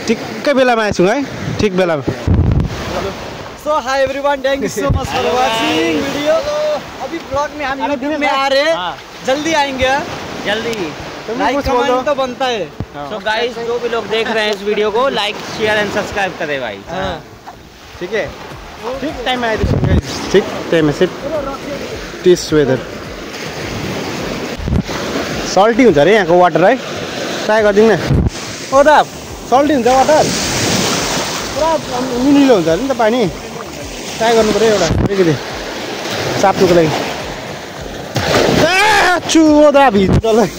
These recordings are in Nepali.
ठिक्कै बेलामा आएछौँ है ठिक बेलामा so high everyone thank you so much for watching video अभी ब्लॉग में हम यूट्यूब में आ रहे हैं जल्दी आएंगे जल्दी लाइक कमेंट तो बनता है सो गाइस जो भी लोग देख रहे हैं इस वीडियो को लाइक शेयर एंड सब्सक्राइब करें भाई ठीक है ठिक टाइममा आइदिन्छौँ गाइस ठिक टाइममा सिट टिस वेदर सल्टी हुन्छ अरे यहाँको वाटर है ट्राई गरिदिउँ न ओ दा सल्टी हुन्छ वाटर पुरा मिनिलो हुन्छ अरे नि त पानी ट्राई गर्नु पऱ्यो एउटा अलिकति चाप्नुको लागि चुओ दा भिज्नु तँलाई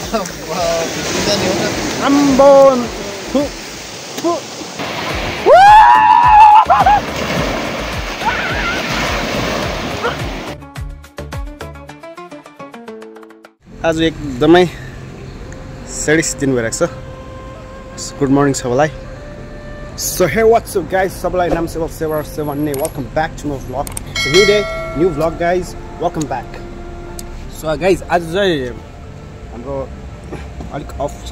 आम्बो आज एकदमै सेडिस दिन भइरहेको छ गुड मर्निङ सबैलाई so hey what's up guys सबैलाई नाम सेवा नै welcome back to my vlog new day new vlog guys welcome back so guys आज चाहिँ हाम्रो अलिक अफ छ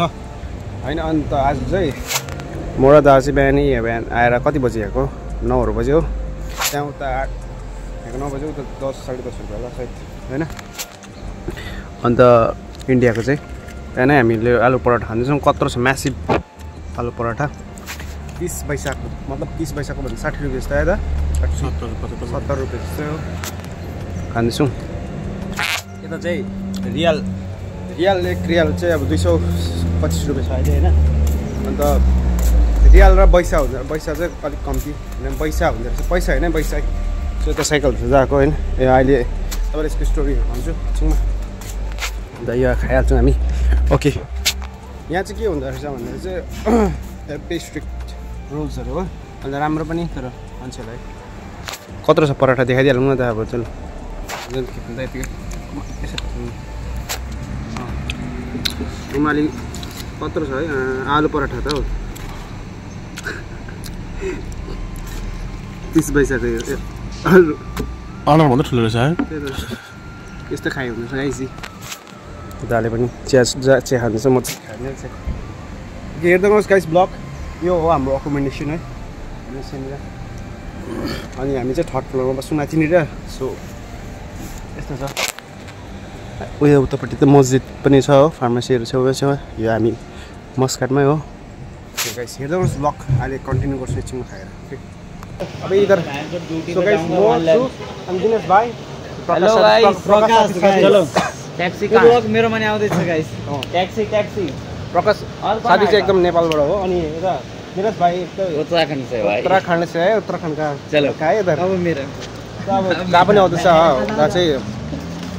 होइन अन्त आज चाहिँ म र दादा चाहिँ बिहान आएर कति बजी आएको 9 बज्यो त्यहाँ उता 9 बज्यो उता 10 साढे 10 रुपियाँ होला सायद होइन अन्त इन्डियाको चाहिँ बिहानै हामीले आलु पराठा खाँदैछौँ कत्रो छ म्यासिभ आलु पराठा 30 पैसाको मतलब 30 पैसाको भन्दा 60 रुपियाँ जस्तो आयो त 70 रुपियाँ जस्तो खाँदैछौँ यता चाहिँ रियल एक रियल चाहिँ अब 225 रुपियाँ छ अहिले होइन अन्त रियल र पैसा हुन्छ पैसा चाहिँ अलिक कम्ती होइन पैसा हुँदो रहेछ पैसा होइन पैसा सो यता साइकल जाएको होइन ए अहिले तपाईँले यसको स्टोरीहरू भन्छु एकछिनमा अन्त यो खाइहाल्छौँ हामी ओके यहाँ चाहिँ के हुँदो रहेछ भन्दाखेरि चाहिँ हेभी स्ट्रिक्ट रुल्सहरू हो अन्त राम्रो पनि तर मान्छेहरूलाई कत्रो छ पराठा देखाइदिइहालौँ न त अब चल रुमाली कत्रो छ है आलु पराठा त हो 30 पैसाको अनुहारभन्दा ठुलो रहेछ है यस्तो खाइ हुँदैछ गाइसी दाले पनि चिया खाँदैछ म खाने हेर्दै गर्नुहोस् गाइस ब्लग यो हो हाम्रो अकोमोडेसन है अनि हामी चाहिँ थर्ड फ्लोरमा बस्छौँ माथिनिर सो यस्तो छ उयो उतापट्टि त मस्जिद पनि छ हो फार्मेसीहरू छेउमा यो हामी मस्काटमै हो गाइस हेर्दै गर्नुहोस् ब्लग अहिले कन्टिन्यू गर्छु एकछिनमा खाएर अब इधर सो गाइस नो अनि दिनेश भाइ हेलो गाइस प्रकाश चलो ट्याक्सी का ब्लग मेरो माने आउँदैछ गाइस ट्याक्सी प्रकाश साथी चाहिँ एकदम नेपालबाट हो अनि यता निरज भाइ उत्तराखण्ड से भाइ उत्तराखण्ड से है उत्तराखण्ड का चलो खाए इधर अब मेरो अब दा पनि आउँदैछ दा चाहिँ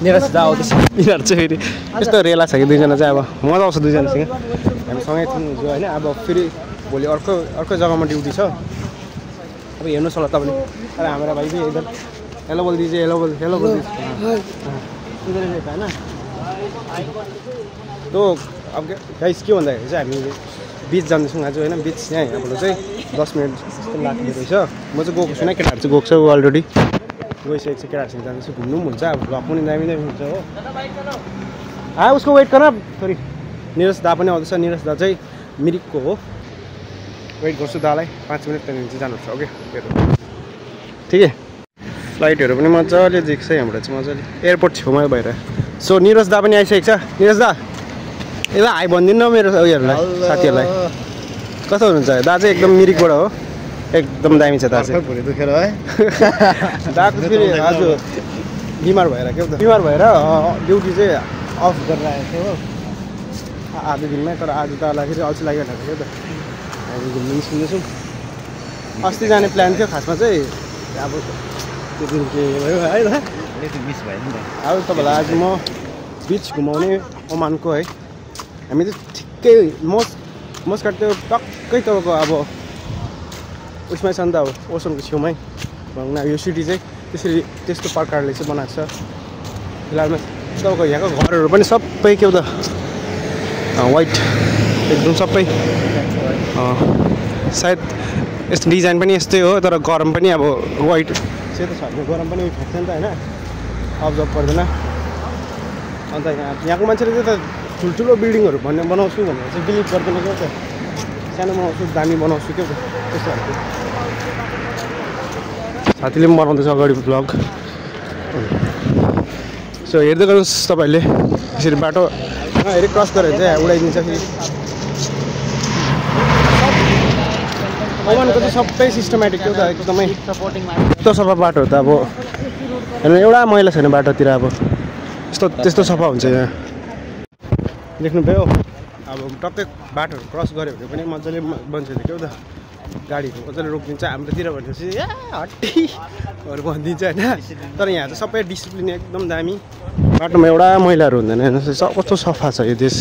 निरज दा आउँदैछ यिनीहरू चाहिँ फेरि यस्तो रेला छ कि दुईजना चाहिँ अब मजा आउँछ दुईजनासँग हामी सँगै थियौँ जो होइन अब फेरि भोलि अर्को जग्गामा ड्युटी छ अब हेर्नुहोस् होला तपाईँले अरे हाम्रो भाइ चाहिँ इधर हेलो बोल दीजिए हेलो बोल दीजिए इधर होइन तो अब गाइस के भन्दाखेरि चाहिँ हामी बिच जाँदैछौँ आज होइन बिच यहाँ यहाँबाट चाहिँ 10 मिनट जस्तो लाग्ने रहेछ म चाहिँ गएको छुइनँ केटाहरू चाहिँ गएको छ अलरेडी गइसकेको छ केटाहरूसँग जाँदैछु घुम्नु पनि हुन्छ अब भ्लग पनि दामी हुन्छ हो उसको वेट गर्न फेरि निरज दा पनि आउँदैछ निरज दा चाहिँ मिरिकको हो वेट गर्छु दालाई 5 मिनट त्यहाँदेखि चाहिँ जानुपर्छ ओके ठिकै फ्लाइटहरू पनि मजाले देख्छ यहाँबाट चाहिँ मजाले एयरपोर्ट छेउमा भएर सो निरज दा पनि आइसकेको छ निरज दा यसलाई हाई भनिदिनु न मेरो उयोहरूलाई साथीहरूलाई कस्तो हुनुहुन्छ दा चाहिँ एकदम मिरिकबाट हो एकदम दामी छ दा चाहिँ भुँडी दुखेर है दाको फेरि आज बिमार भएर के त बिमार भएर ड्युटी चाहिँ अफ गरेर आएको थियो हो आधा दिनमै तर आज दालाई फेरि अल्छी लागिरहेको थियो त हामी घुम्नु निस्किँदैछौँ अस्ति जाने प्लान थियो खासमा चाहिँ अब त्यो दिन के भयो है त मिस भयो नि त अब तपाईँलाई आज म बिच घुमाउने ओमानको है हामी चाहिँ ठिक्कै मस्काट त्यो टक्कै तपाईँको अब उसमै छ नि त अब ओसनको छेउमै भनौँ न यो सिटी चाहिँ त्यसरी त्यस्तो प्रकारले चाहिँ बनाएको छ फिलहालमा तपाईँको यहाँको घरहरू पनि सबै के हो त वाइट एकदम सबै सायद यस्तो डिजाइन पनि यस्तै हो तर गरम पनि अब वाइट सेतो छ भने गरम पनि फ्याँक्छ नि त होइन अब्जर्भ पर्दैन अन्त यहाँको मान्छेले चाहिँ त ठुल्ठुलो बिल्डिङहरू बनाउँछु भनेर चाहिँ बिलिभ गर्दैन क्या त सानो बनाउँछु दामी बनाउँछु क्या त्यस्तो खालको साथीले पनि बनाउँदैछ अगाडि भ्लग सो हेर्दै गर्नुहोस् तपाईँहरूले यसरी बाटो हेरि क्रस गरेर चाहिँ उडाइदिन्छ फेरि ओमानको चाहिँ सबै सिस्टमेटिक त्यो त एकदमै यस्तो सफा बाटोहरू त अब हेर्नु एउटा मैला छैन बाटोतिर अब त्यस्तो सफा हुन्छ यहाँ देख्नुभयो अब टक्कै बाटोहरू क्रस गऱ्यो भने पनि मजाले बन्छेछ क्या त गाडीहरू मजाले रोकिदिन्छ हाम्रोतिर भनेपछि ए हट्टीहरू भनिदिन्छ होइन तर यहाँ चाहिँ सबै डिसिप्लिन एकदम दामी बाटोमा एउटा मैलाहरू हुँदैन हेर्नु कस्तो सफा छ यो देश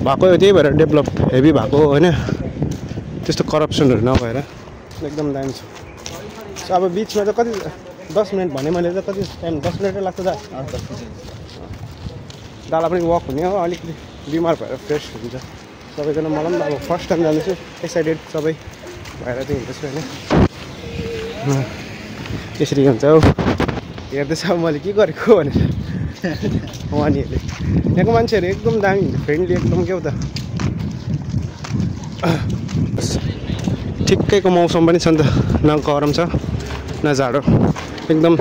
भएको त्यही भएर डेभलप हेभी भएको होइन त्यस्तो करप्सनहरू नभएर एकदम दामी छ अब बिचमा चाहिँ कति 10 मिनट भने मैले चाहिँ कति टाइम 10 मिनटै लाग्छ त दाला पनि वक हुने हो अलिकति बिमार भएर फ्रेस हुन्छ सबैजना मलाई पनि अब फर्स्ट टाइम जाँदैछु एक्साइटेड सबै भएर चाहिँ हिँड्दैछु होइन त्यसरी हुन्छ हौ हेर्दैछ अब मैले के गरेको भनेर उहाँनीहरूले यहाँको मान्छेहरू एकदम दामी फ्रेन्डली एकदम क्या त ठिक्कैको मौसम पनि छ नि त न गरम छ न जाडो एकदम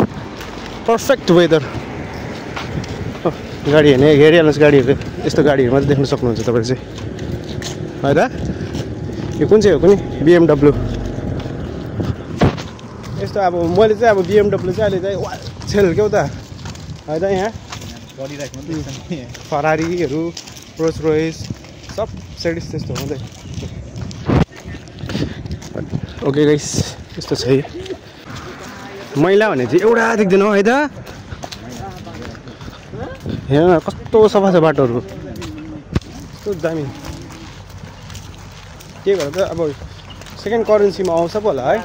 पर्फेक्ट वेदर गाडी हेरिहाल्नुहोस् गाडीहरू यस्तो गाडीहरू मात्रै देख्न सक्नुहुन्छ तपाईँले चाहिँ है त यो कुन चाहिँ हो कुनै BMW यस्तो अब मैले चाहिँ अब BMW चाहिँ अहिले चाहिँ वाचेल क्या त है त यहाँ फरारीहरू रोल्स रोयस सब सेडिस त्यस्तो हुँदै ओके गाइस यस्तो छ है मैला भने चाहिँ एउटा देख्दैन है त यहाँ कस्तो सफा छ बाटोहरू कस्तो दामी त्यही भएर त अब सेकेन्ड करेन्सीमा आउँछ पो होला है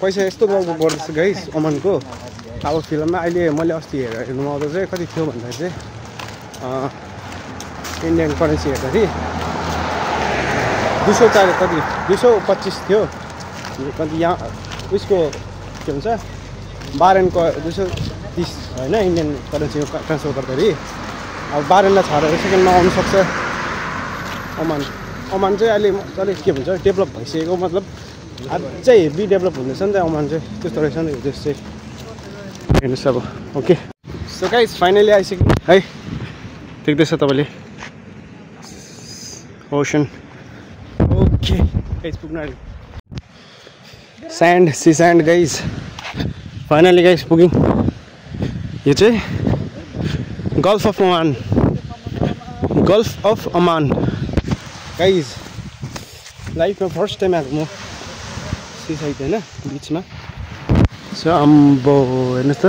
पैसा यस्तो गाउँको गर्दैछ गाइस ओमानको अब फिल्ममा अहिले मैले अस्ति हेर्नुमा आउँदा चाहिँ कति थियो भन्दाखेरि चाहिँ इन्डियन करेन्सी हेर्दाखेरि 240 कति 225 थियो कति यहाँ उसको के भन्छ बारेनको 230 होइन इन्डियन करेन्सीको ट्रान्सफर गर्दाखेरि अब बारेनलाई छाडेर सेकेन्डमा आउनुसक्छ ओमान चाहिँ अहिले मजाले के भन्छ डेभलप भइसकेको मतलब अझै हेभी डेभलप हुँदैछ नि त ओमान चाहिँ त्यस्तो रहेछ नि देश चाहिँ हेर्नुहोस् अब ओके सो गाइस फाइनली आइसक्यो है देख्दैछ तपाईँले ओसन ओके गाइस पुग्नु आयो sea sand guys finally guys पुग्यौँ यो चाहिँ गल्फ अफ ओमान गाइस लाइफमा फर्स्ट टाइम आएको म सी साइड होइन बिचमा सो अम्बो हेर्नुहोस् त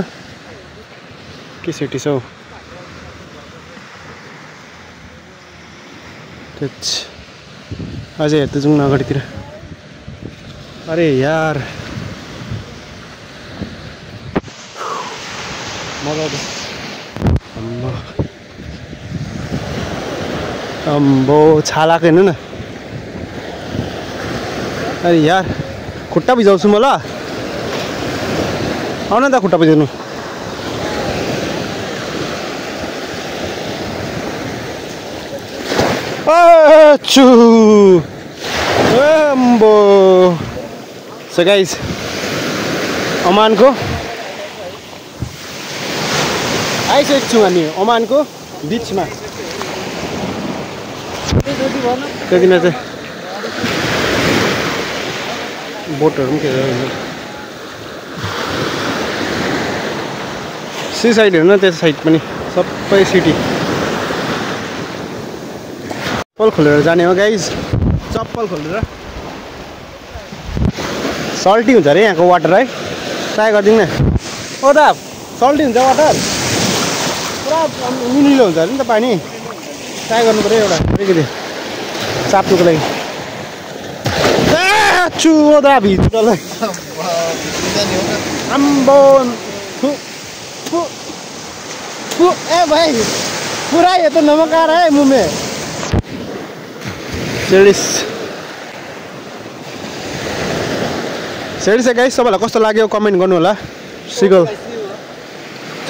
के सिटी छ हौ अझै हेर्दै जाउँ न अगाडितिर अरे यार मजा आउँछ अम्बो छालाको हेर्नु न अरे यार खुट्टा भिजाउँछु म ल आउन त खुट्टा भिजाउनु अम्बो सो गाइस ओमानको आइसकेको छु हामी ओमानको बिचमा त्यहाँदेखि चाहिँ बोटहरू पनि खेल्छ सी साइड हेर्नु न त्यो साइड पनि सबै सिटी चप्पल खोलेर जाने हो गाइज चप्पल खोलेर सल्टी हुन्छ अरे यहाँको वाटर है ट्राई गरिदिउँ न ओ दा सल्टी हुन्छ वाटर पुरा मिलिलो हुन्छ अरे नि त पानी ट्राई गर्नु पऱ्यो एउटा अलिकति चाप्नुको लागि चुदा भित्रलाई आम्बो ए भाइ पुरा यो त नमकार है मुमे सेडिस गाइस सबैलाई कस्तो लाग्यो कमेन्ट गर्नु होला सिगल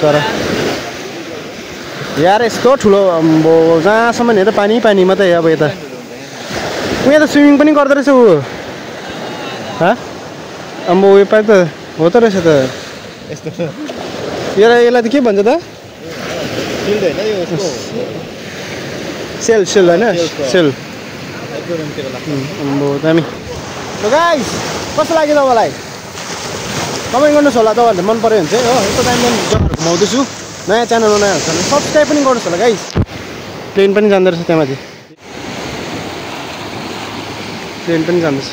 चरा यार यस्तो ठुलो अम्बो जहाँसम्म हेर पानी मात्रै अब यता यहाँ त स्विमिङ पनि गर्दो रहेछ ऊ अम्बो यो पाइप त हो त रहेछ त यस्तो यसलाई त के भन्छ त फिल्ड हैन यो यसको सेल होइन सेल अम्बो दामी ल गाइस कस्तो लाग्यो तपाईँलाई कमेन्ट गर्नुहोस् होला तपाईँहरूले मन पऱ्यो भने चाहिँ हो यस्तो टाइममा जग्गाहरू घुमाउँदैछु नयाँ च्यानल नयाँ हुन्छ भने सब्सक्राइब पनि गर्नुहोस् होला गाइस प्लेन पनि जाँदो रहेछ त्यहाँ माथि प्लेन पनि जाँदैछ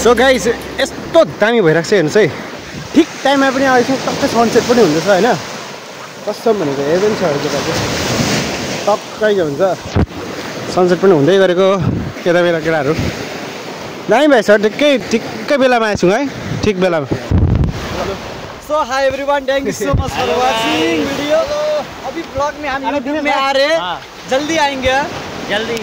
सो गाइस यस्तो दामी भइरहेको छ हेर्नुहोस् है ठिक टाइममा पनि अहिलेसम्म टक्कै सनसेट पनि हुँदैछ होइन कस्तो भनेको हेर्दै छ जग्गा चाहिँ टक्कै के भन्छ सनसेट पनि हुँदै गरेको यता बेला केटाहरू दामी भएछ ठिक्कै बेलामा आएछौँ है ठिक बेलामा so high everyone thank you so much for watching video अभी ब्लॉग में हम यूट्यूब में आ रहे हैं जल्दी आएंगे जल्दी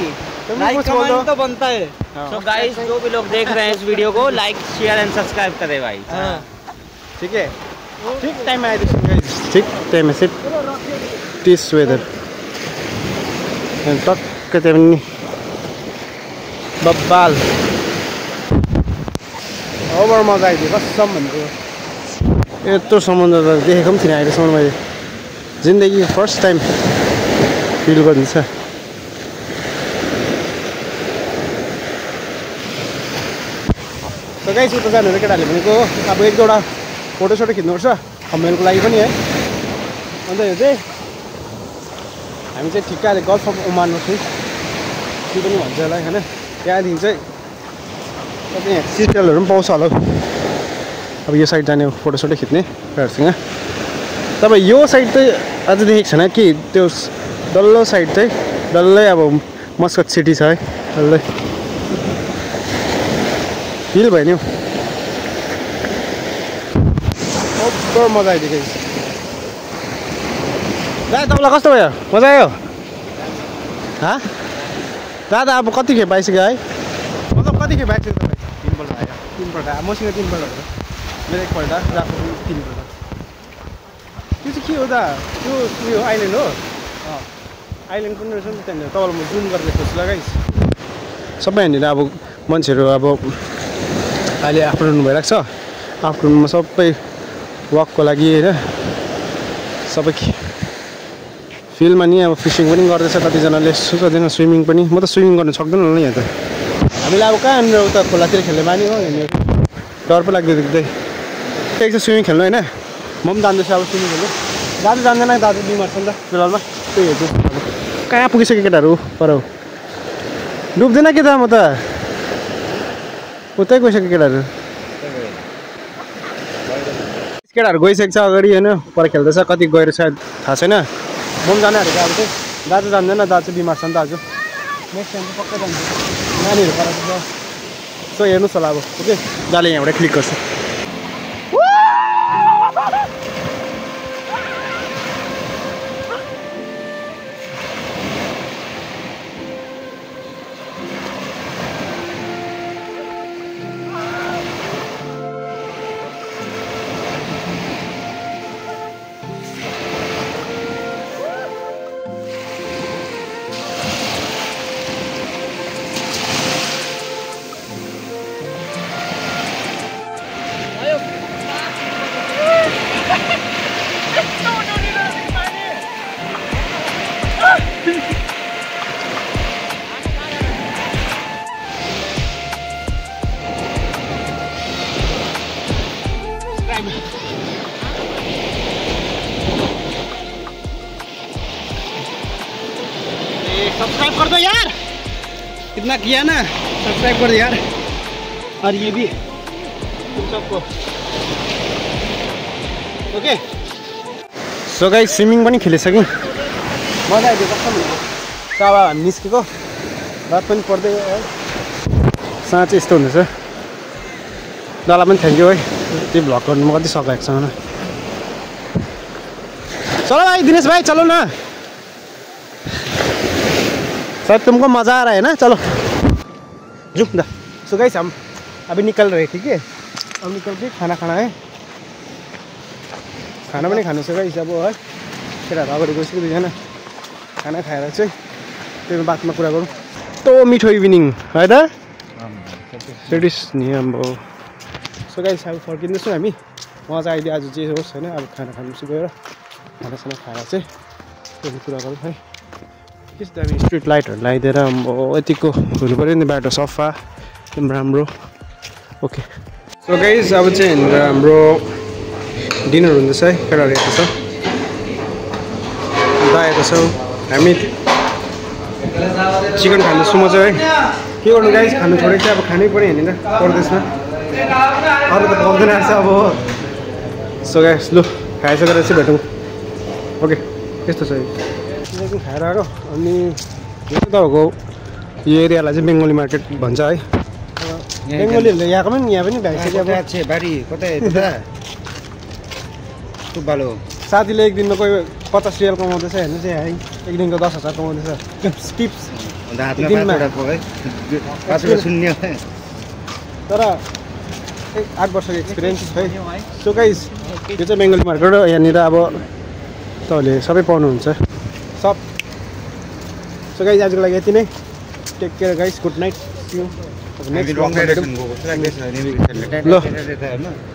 लाइक कमेंट तो बनता है तो गाइस जो भी लोग देख रहे हैं इस वीडियो को लाइक शेयर एंड सब्सक्राइब करें भाई ठीक है ठिक टाइममा आइदिन्छु गाइस ठिक टाइममा चाहिँ टिस वेदर टक्कै त्यहाँ पनि बब्बाल ओभर मजा आइदियो कसम भनेको यत्रो समुद्र त देखेको पनि थिइनँ अहिलेसम्म मैले जिन्दगी फर्स्ट टाइम फिल गर्दैछ त गाइस उता जानुहुने केटाहरूले भनेको अब एक दुईवटा फोटोसोटो खिच्नुपर्छ थम्बनेलको लागि पनि है अन्त यो चाहिँ हामी चाहिँ ठिक्कै अहिले गल्फ अफ ओमानमा छौँ त्यो पनि भन्छ होला होइन त्यहाँदेखि चाहिँ तपाईँ यहाँ सिरियलहरू पनि पाउँछ होला अब यो साइड जाने फोटोसोटो खिच्ने केटाहरूसँग तपाईँ यो साइड चाहिँ अझ देखेको छैन कि त्यो डल्लो साइड चाहिँ डल्लै अब मस्कट सिटी छ है डल्लै फिल भयो नि ओभर मजा आइदियो दादा तपाईँलाई कस्तो भयो मजा आयो दादा अब कति खेप आइसक्यो है मतलब कति खेप आइसक्यो तपाईँ तिनपल्ट आयो तिनपल्ट मसँग तिनपल्ट हो मेरो एकपल्ट राको तिनपल्ट त्यो चाहिँ के हो त त्यो उयो आइल्यान्ड हो आइल्यान्ड पनि रहेछ नि त्यहाँनिर तपाईँलाई म जुम गरेर खोज्छु लगाइस् सबै यहाँनिर अब मान्छेहरू अब अहिले आफ्टरनुन भइरहेको छ आफ्टरनुनमा सबै वकको लागि होइन सबै फिल्डमा नि अब फिसिङ पनि गर्दैछ कतिजनाले कतिजना स्विमिङ पनि म त स्विमिङ गर्नु सक्दैन होला यहाँ त हामीलाई अब कहाँ यहाँनिर उता खोलातिर खेल्ने बानी हो यहाँनिर डर पो लाग्दै देख्दै त्यही चाहिँ स्विमिङ खेल्नु होइन म पनि जान्दैछु अब स्विमिङ खेल्नु दाजु जान्दैन दाजु बिमार छ नि त फिलहालमा त्यही हेर्छु अब कहाँ पुगिसक्यो केटाहरू पर डुब्दैन के त म त उतै गइसक्यो केटाहरू गइसकेको छ अगाडि होइन पर खेल्दैछ कति गएर सायद थाहा छैन म पनि जाने आँटेको अब चाहिँ दाजु जान्दैन दाजु बिमार छ नि दाजु नेक्स्ट टाइम चाहिँ पक्कै जान्छ नानीहरू पर सो हेर्नुहोस् होला अब ओके दाले यहाँबाट क्लिक गर्छु सब्सक्राइब कर दो यार, इतना किया ना, सब्सक्राइब कर दो यार। और ये भी तुम सबको ओके। सो गाइस स्विमिङ पनि खेलिसक्यौँ, मजा आइदियो कसम। अब हामी निस्केको रात पनि पर्दै गयो है। चाहिँ यस्तो हुँदैछ दादा पनि थ्याङ्क यू है त्यो भ्लग गर्नु म कति सकाएको छैन चलो भाई दिनेश भाई चलो ना शायद तुमको मजा आ रहा है ना चलो जुम दा सो गाइस हम अभी निकल रहे ठीक है अब निकल के खाना खाना है खाना पनि खानु छ गाइस अब है केटाहरू अगाडि गइसक्यो दुईजना खाना खाएर चाहिँ त्यो बातमा कुरा गरौँ तो मिठो इभिनिङ है त सेटिस नि अब सो गाइस अब फर्किँदैछौँ हामी उहाँ चाहिँ अहिले आज जे होस् होइन अब खाना खानु चाहिँ गएर खानासाना खाएर चाहिँ त्यो कुरा गरौँ है त्यस्तो हामी स्ट्रिट लाइटहरू लगाइदिएर अब यतिको हुनु पऱ्यो नि बाटो सफा एकदम राम्रो ओके सो गाइस अब चाहिँ यहाँनिर हाम्रो डिनर हुँदैछ है केटाहरू यता छ आएको छौँ हामी चिकन खाँदैछु म चाहिँ है के गर्नु गाइस खानु छोडेको चाहिँ अब खानै पऱ्यो यहाँनिर पर्दैछ अरू त पाउँदैन रहेछ अब सो गाइस लु खाइसकेर चाहिँ भेटौँ ओके यस्तो छ चिकन खाएर आएको अनि यो तपाईँको यो एरियालाई चाहिँ बेङ्गोली मार्केट भन्छ है बेङ्गोलीहरूले यहाँको पनि यहाँ पनि भ्याइसक्यो बारी कतै बालो साथीले एक दिनमा कोही 50 रियल कमाउँदैछ हेर्नु चाहिँ है एक दिनको 10,000 कमाउँदैछ टिप्स तर 8 वर्षको एक्सपिरियन्स है सो गाइस यो चाहिँ बेङ्गोली मार्केट हो यहाँनिर अब तपाईँहरूले सबै पाउनुहुन्छ सब सो गाइस आजको लागि यति नै take care guys good night ल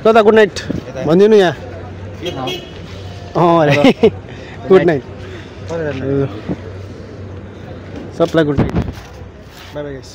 दादा गुड नाइट भनिदिनु यहाँ गुड नाइट सबलाई good night bye bye guys